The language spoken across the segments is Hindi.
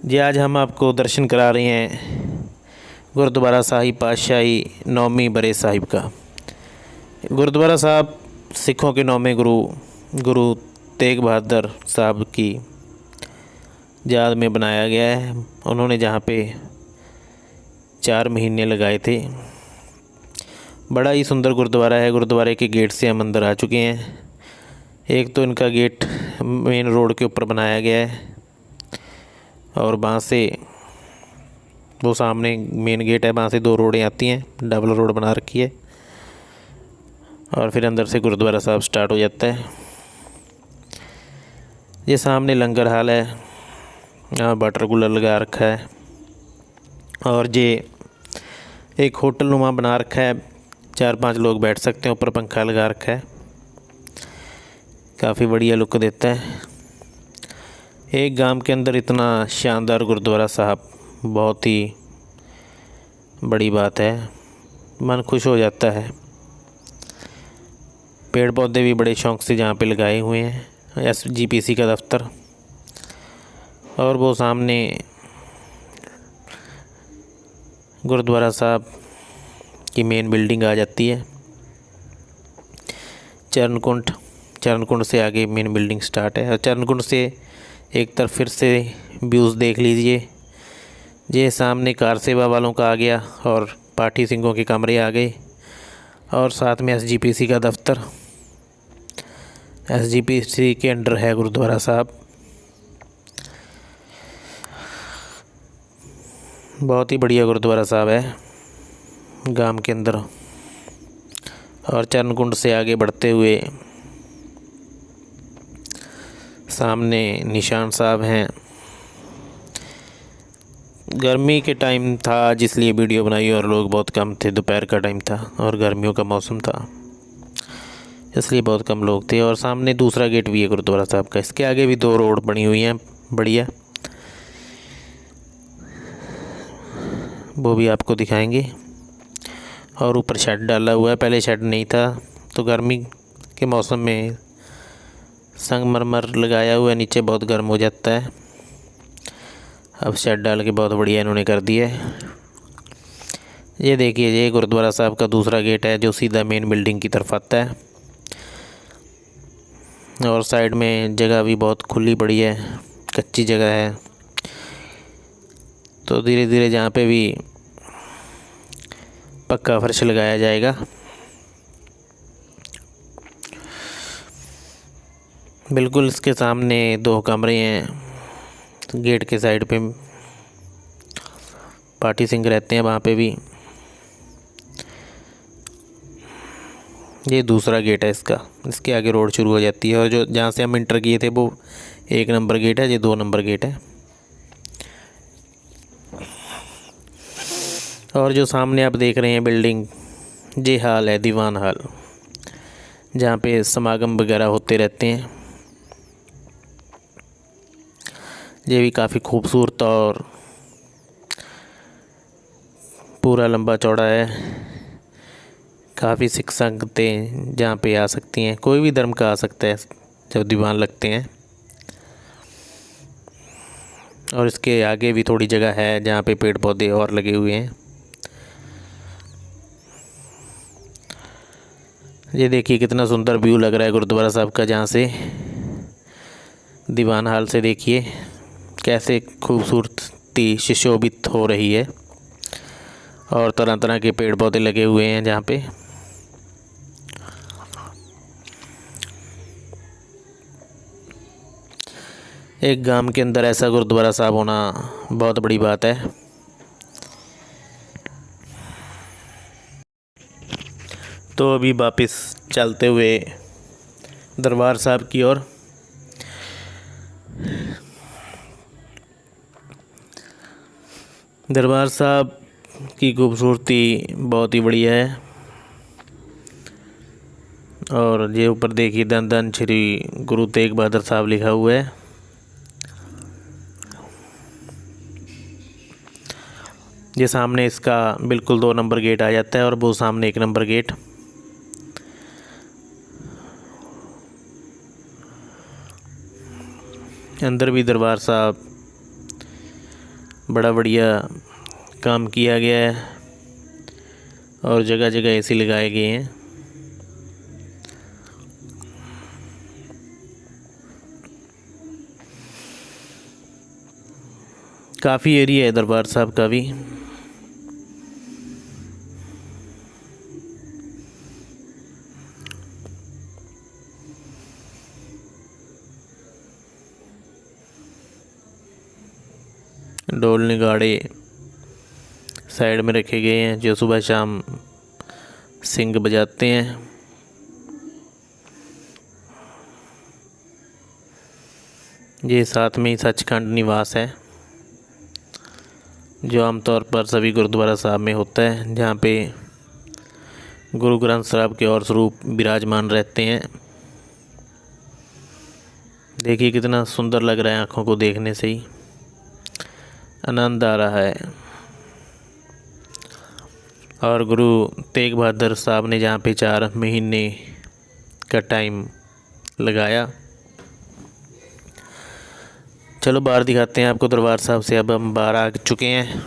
जी आज हम आपको दर्शन करा रहे हैं गुरुद्वारा साहिब पातशाही नौवीं बरे साहिब का। गुरुद्वारा साहब सिखों के नौवें गुरु तेग बहादुर साहब की याद में बनाया गया है। उन्होंने जहाँ पे 4 महीने लगाए थे। बड़ा ही सुंदर गुरुद्वारा है। गुरुद्वारे के गेट से हम अंदर आ चुके हैं। एक तो इनका गेट मेन रोड के ऊपर बनाया गया है और वहाँ से वो सामने मेन गेट है, वहाँ से 2 रोडें आती हैं, डबल रोड बना रखी है और फिर अंदर से गुरुद्वारा साहब स्टार्ट हो जाता है। ये सामने लंगर हाल है, यहाँ वाटर कूलर लगा रखा है और ये एक होटल नुमा बना रखा है, 4-5 लोग बैठ सकते हैं। ऊपर पंखा लगा रखा है, काफ़ी बढ़िया लुक देता है। एक गांव के अंदर इतना शानदार गुरुद्वारा साहब बहुत ही बड़ी बात है, मन खुश हो जाता है। पेड़ पौधे भी बड़े शौक़ से जहाँ पे लगाए हुए हैं, SGPC का दफ्तर। और वो सामने गुरुद्वारा साहब की मेन बिल्डिंग आ जाती है। चरण कुंड से आगे मेन बिल्डिंग स्टार्ट है और चरण कुंड से एक तरफ फिर से व्यूज़ देख लीजिए। ये सामने कार सेवा वालों का आ गया और पाठी सिंहों के कमरे आ गए और साथ में SGPC का दफ्तर। SGPC के अंडर है गुरुद्वारा साहब। बहुत ही बढ़िया गुरुद्वारा साहब है गांव के अंदर। और चरण कुंड से आगे बढ़ते हुए सामने निशान साहब हैं। गर्मी के टाइम था जिसलिए वीडियो बनाई और लोग बहुत कम थे। दोपहर का टाइम था और गर्मियों का मौसम था, इसलिए बहुत कम लोग थे। और सामने दूसरा गेट भी है गुरुद्वारा साहब का। इसके आगे भी 2 रोड बनी हुई हैं बढ़िया, वो भी आपको दिखाएंगे। और ऊपर शेड डाला हुआ है, पहले शेड नहीं था तो गर्मी के मौसम में संगमरमर लगाया हुआ है, नीचे बहुत गर्म हो जाता है। अब शेड डाल के बहुत बढ़िया इन्होंने कर दिया है। ये देखिए, ये गुरुद्वारा साहब का दूसरा गेट है जो सीधा मेन बिल्डिंग की तरफ आता है। और साइड में जगह भी बहुत खुली पड़ी है, कच्ची जगह है। तो धीरे धीरे जहाँ पे भी पक्का फर्श लगाया जाएगा। बिल्कुल इसके सामने 2 कमरे हैं। गेट के साइड पे पाठी सिंह रहते हैं, वहाँ पे भी। ये दूसरा गेट है इसका, इसके आगे रोड शुरू हो जाती है। और जो जहाँ से हम इंटर किए थे वो 1 नंबर गेट है, ये 2 नंबर गेट है। और जो सामने आप देख रहे हैं बिल्डिंग, ये हाल है दीवान हाल, जहाँ पे समागम वगैरह होते रहते हैं। ये भी काफ़ी खूबसूरत और पूरा लंबा चौड़ा है। काफ़ी सिख संगतें जहाँ पे आ सकती हैं, कोई भी धर्म का आ सकता है जब दीवान लगते हैं। और इसके आगे भी थोड़ी जगह है जहाँ पे पेड़ पौधे और लगे हुए हैं। ये देखिए कितना सुंदर व्यू लग रहा है गुरुद्वारा साहब का, जहाँ से दीवान हाल से देखिए कैसे खूबसूरती सुशोभित हो रही है। और तरह तरह के पेड़ पौधे लगे हुए हैं जहाँ पे। एक गांव के अंदर ऐसा गुरुद्वारा साहब होना बहुत बड़ी बात है। तो अभी वापस चलते हुए दरबार साहब की ओर। दरबार साहब की खूबसूरती बहुत ही बढ़िया है। और ये ऊपर देखिए धन धन श्री गुरु तेग बहादुर साहब लिखा हुआ है। ये सामने इसका बिल्कुल 2 नंबर गेट आ जाता है और वो सामने 1 नंबर गेट। अंदर भी दरबार साहब बड़ा बढ़िया काम किया गया है और जगह जगह एसी लगाए गए हैं। काफ़ी एरिया है दरबार साहब का भी। ढोल नगाड़े साइड में रखे गए हैं जो सुबह शाम सिंग बजाते हैं। ये साथ में ही सचखंड निवास है जो आमतौर पर सभी गुरुद्वारा साहब में होता है, जहाँ पे गुरु ग्रंथ साहब के और स्वरूप विराजमान रहते हैं। देखिए कितना सुंदर लग रहा है, आँखों को देखने से ही आनंद आ रहा है। और गुरु तेग बहादुर साहब ने जहाँ पे 4 महीने का टाइम लगाया। चलो बाहर दिखाते हैं आपको दरबार साहब से। अब हम बाहर आ चुके हैं।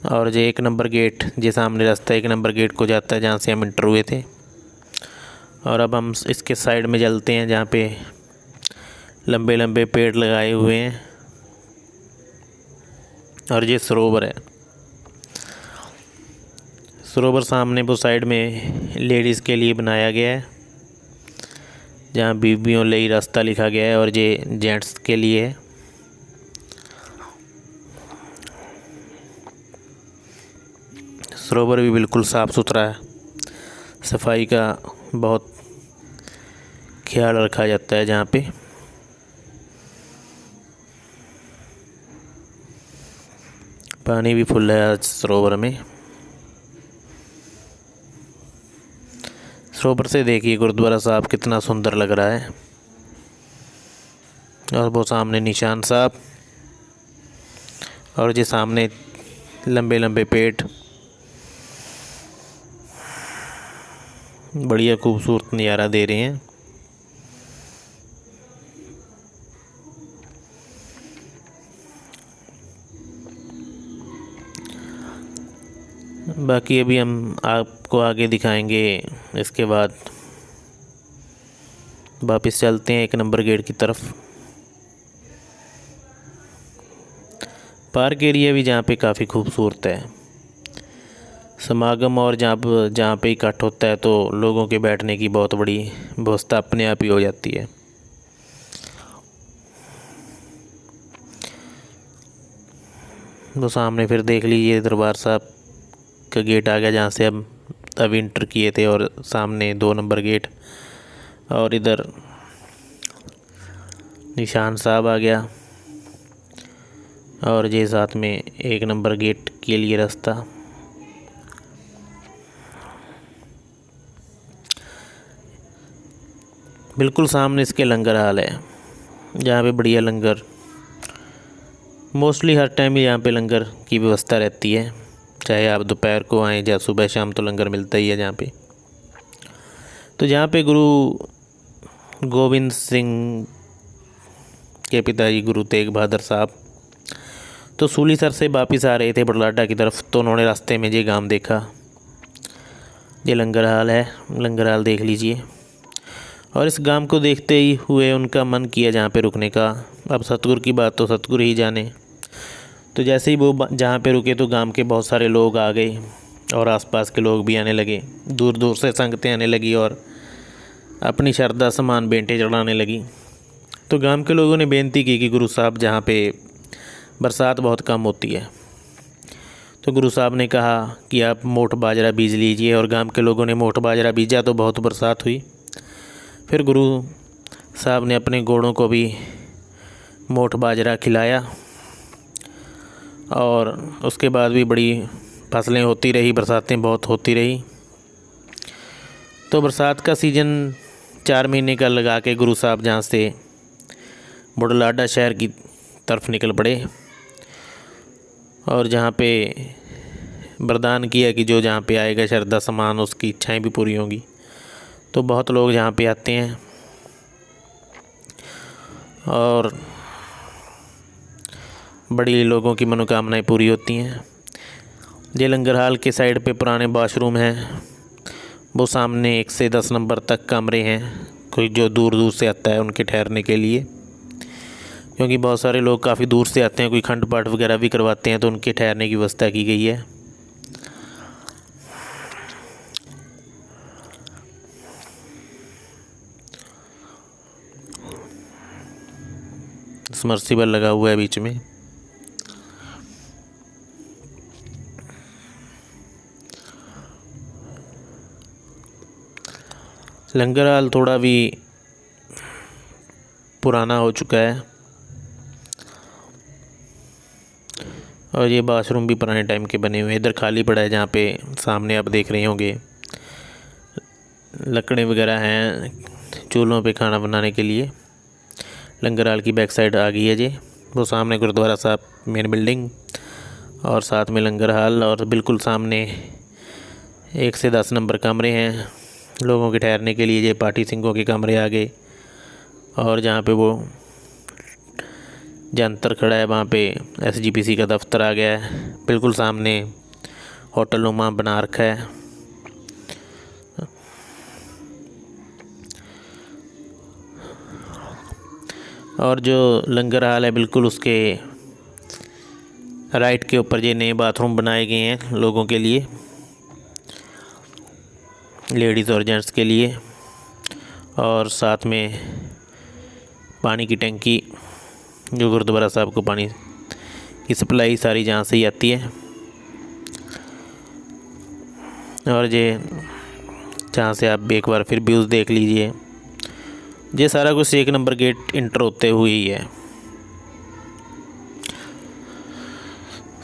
और जो 1 नंबर गेट, जो सामने रास्ता 1 नंबर गेट को जाता है जहाँ से हम इंटर हुए थे। और अब हम इसके साइड में चलते हैं जहाँ पे लंबे लंबे पेड़ लगाए हुए हैं और ये सरोवर है। सरोवर सामने वो साइड में लेडीज़ के लिए बनाया गया है, जहाँ बीबियों लिए रास्ता लिखा गया है, और ये जेंट्स के लिए है। सरोवर भी बिल्कुल साफ़ सुथरा है, सफाई का बहुत ख्याल रखा जाता है जहाँ पे। पानी भी फुल है आज सरोवर में। सरोवर से देखिए गुरुद्वारा साहब कितना सुंदर लग रहा है। और वो सामने निशान साहब और जो सामने लंबे लंबे पेड़, बढ़िया खूबसूरत नज़ारा दे रहे हैं। बाकी अभी हम आपको आगे दिखाएंगे। इसके बाद वापस चलते हैं 1 नंबर गेट की तरफ। पार्क एरिया भी जहाँ पे काफ़ी खूबसूरत है। समागम और जहाँ पे इकट्ठ होता है तो लोगों के बैठने की बहुत बड़ी व्यवस्था अपने आप ही हो जाती है। तो सामने फिर देख लीजिए दरबार साहब का गेट आ गया, जहाँ से हम अभी इंटर किए थे। और सामने 2 नंबर गेट और इधर निशान साहब आ गया। और ये साथ में 1 नंबर गेट के लिए रास्ता। बिल्कुल सामने इसके लंगर हाल है, जहाँ पे बढ़िया लंगर, मोस्टली हर टाइम ही यहाँ पे लंगर की व्यवस्था रहती है। चाहे आप दोपहर को आएँ या सुबह शाम तो लंगर मिलता ही है जहाँ पे। तो जहाँ पे गुरु गोविंद सिंह के पिताजी गुरु तेग बहादुर साहब तो सूलीसर से वापस आ रहे थे बड़लाडा की तरफ, तो उन्होंने रास्ते में ये गांव देखा। ये लंगर हाल है, लंगर हाल देख लीजिए। और इस गांव को देखते ही हुए उनका मन किया जहाँ पे रुकने का। अब सतगुरु की बात तो सतगुरु ही जाने। तो जैसे ही वो जहाँ पे रुके तो गांव के बहुत सारे लोग आ गए और आसपास के लोग भी आने लगे। दूर दूर से संगतें आने लगी और अपनी श्रद्धा समान बेंटें चढ़ाने लगी। तो गांव के लोगों ने बेनती की कि गुरु साहब, जहाँ पे बरसात बहुत कम होती है, तो गुरु साहब ने कहा कि आप मोठ बाजरा बीज लीजिए। और गांव के लोगों ने मोठ बाजरा बीजा तो बहुत बरसात हुई। फिर गुरु साहब ने अपने घोड़ों को भी मोठ बाजरा खिलाया और उसके बाद भी बड़ी फसलें होती रही, बरसातें बहुत होती रही। तो बरसात का सीज़न 4 महीने का लगा के गुरु साहब जहाँ से बुढ़लाडा शहर की तरफ निकल पड़े और जहाँ पे वरदान किया कि जो जहाँ पे आएगा श्रद्धा समान उसकी इच्छाएं भी पूरी होंगी। तो बहुत लोग जहाँ पे आते हैं और बड़ी लोगों की मनोकामनाएं पूरी होती हैं। ये लंगर हाल के साइड पे पुराने वॉशरूम हैं, वो सामने 1 से 10 नंबर तक कमरे हैं, कोई जो दूर दूर से आता है उनके ठहरने के लिए, क्योंकि बहुत सारे लोग काफ़ी दूर से आते हैं, कोई खंड पाठ वगैरह भी करवाते हैं, तो उनके ठहरने की व्यवस्था की गई है। समर्सिबल लगा हुआ है बीच में। लंगर हाल थोड़ा भी पुराना हो चुका है और ये बाथरूम भी पुराने टाइम के बने हुए हैं। इधर खाली पड़ा है, जहाँ पे सामने आप देख रहे होंगे लकड़ें वगैरह हैं चूल्हों पे खाना बनाने के लिए। लंगर हाल की बैक साइड आ गई है जी, वो सामने गुरुद्वारा साहब मेन बिल्डिंग और साथ में लंगर हाल, और बिल्कुल सामने 1 से 10 नंबर कमरे हैं लोगों के ठहरने के लिए। ये पाठी सिंहों के कमरे आ गए, और जहाँ पे वो जंतर खड़ा है वहाँ पे SGPC का दफ्तर आ गया है। बिल्कुल सामने होटल नुमा बना रखा है। और जो लंगर हाल है बिल्कुल उसके राइट के ऊपर ये नए बाथरूम बनाए गए हैं लोगों के लिए, लेडीज़ और जेंट्स के लिए, और साथ में पानी की टंकी, जो गुरुद्वारा साहब को पानी की सप्लाई सारी जहाँ से ही आती है। और ये जहाँ से आप एक बार फिर व्यूज़ देख लीजिए, ये सारा कुछ 1 नंबर गेट इंटर होते हुए ही है।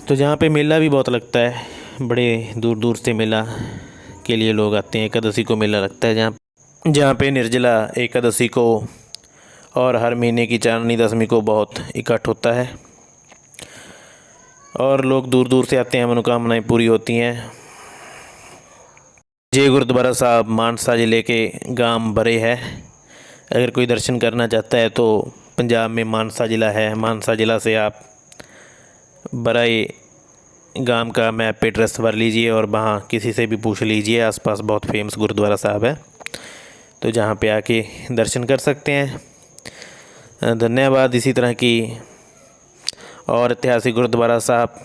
तो जहाँ पे मेला भी बहुत लगता है, बड़े दूर दूर से मेला के लिए लोग आते हैं। एकादशी को मेला लगता है जहाँ पे निर्जला एकादशी को और हर महीने की चांदनी दशमी को बहुत इकट्ठ होता है और लोग दूर दूर से आते हैं, मनोकामनाएं पूरी होती हैं। ये गुरुद्वारा साहब मानसा ज़िले के गांव बरे है। अगर कोई दर्शन करना चाहता है तो पंजाब में मानसा ज़िला है, मानसा ज़िला से आप बराई गांव का मैप पे एड्रेस भर लीजिए और वहाँ किसी से भी पूछ लीजिए। आसपास बहुत फेमस गुरुद्वारा साहब है, तो जहाँ पे आके दर्शन कर सकते हैं। धन्यवाद। इसी तरह की और ऐतिहासिक गुरुद्वारा साहब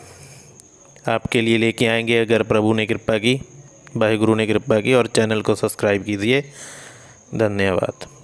आपके लिए लेके आएंगे, अगर प्रभु ने कृपा की, वाहिगुरु ने कृपा की। और चैनल को सब्सक्राइब कीजिए। धन्यवाद।